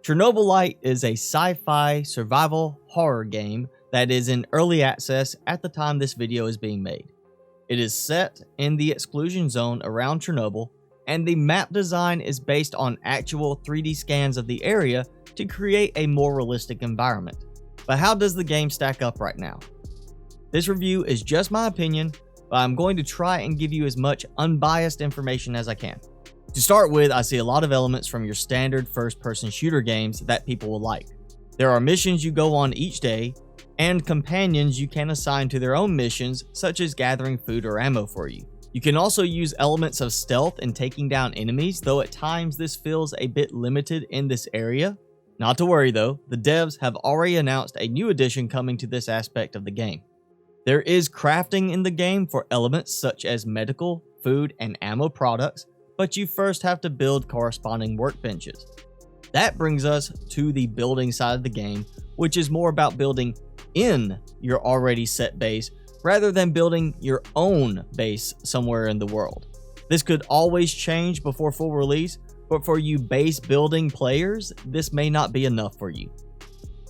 Chernobylite is a sci-fi survival horror game that is in early access at the time this video is being made. It is set in the Exclusion Zone around Chernobyl, and the map design is based on actual 3D scans of the area to create a more realistic environment. But how does the game stack up right now? This review is just my opinion, but I'm going to try and give you as much unbiased information as I can. To start with, I see a lot of elements from your standard first-person shooter games that people will like. There are missions you go on each day, and companions you can assign to their own missions, such as gathering food or ammo for you. You can also use elements of stealth in taking down enemies, though at times this feels a bit limited in this area. Not to worry though, the devs have already announced a new addition coming to this aspect of the game. There is crafting in the game for elements such as medical, food, and ammo products, but you first have to build corresponding workbenches. That brings us to the building side of the game, which is more about building in your already set base rather than building your own base somewhere in the world. This could always change before full release, but for you base building players, this may not be enough for you.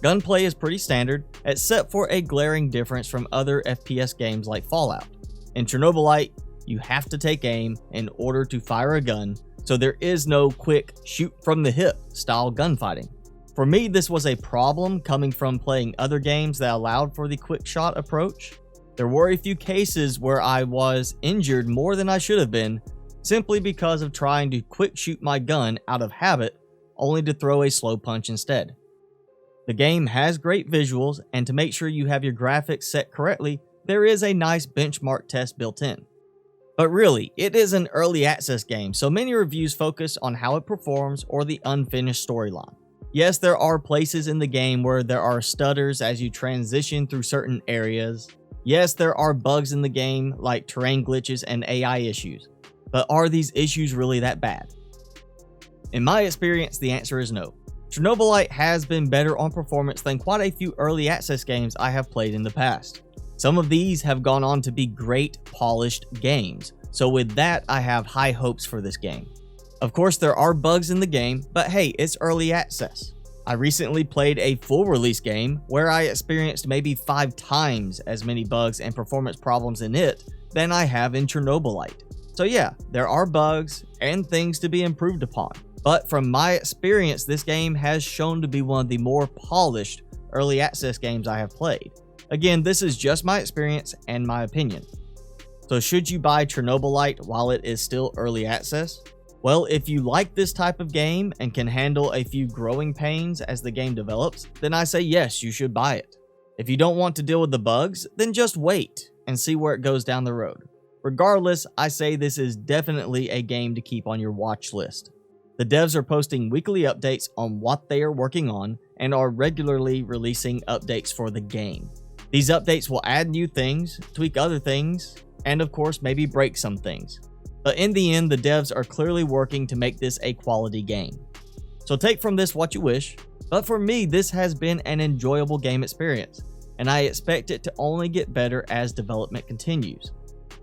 Gunplay is pretty standard, except for a glaring difference from other FPS games like Fallout. In Chernobylite, you have to take aim in order to fire a gun, so there is no quick shoot from the hip style gunfighting. For me, this was a problem coming from playing other games that allowed for the quick shot approach. There were a few cases where I was injured more than I should have been, simply because of trying to quick shoot my gun out of habit, only to throw a slow punch instead. The game has great visuals, and to make sure you have your graphics set correctly, there is a nice benchmark test built in. But really, it is an early access game, so many reviews focus on how it performs or the unfinished storyline. Yes, there are places in the game where there are stutters as you transition through certain areas. Yes, there are bugs in the game like terrain glitches and AI issues. But are these issues really that bad? In my experience, the answer is no. Chernobylite has been better on performance than quite a few early access games I have played in the past. Some of these have gone on to be great, polished games, so with that, I have high hopes for this game. Of course, there are bugs in the game, but hey, it's early access. I recently played a full release game where I experienced maybe 5 times as many bugs and performance problems in it than I have in Chernobylite. So yeah, there are bugs and things to be improved upon, but from my experience, this game has shown to be one of the more polished early access games I have played. Again, this is just my experience and my opinion. So should you buy Chernobylite while it is still early access? Well, if you like this type of game and can handle a few growing pains as the game develops, then I say yes, you should buy it. If you don't want to deal with the bugs, then just wait and see where it goes down the road. Regardless, I say this is definitely a game to keep on your watch list. The devs are posting weekly updates on what they are working on and are regularly releasing updates for the game. These updates will add new things, tweak other things, and of course maybe break some things. But in the end, the devs are clearly working to make this a quality game. So take from this what you wish, but for me this has been an enjoyable game experience, and I expect it to only get better as development continues.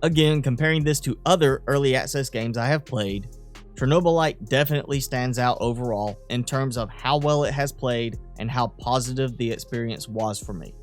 Again, comparing this to other early access games I have played, Chernobylite definitely stands out overall in terms of how well it has played and how positive the experience was for me.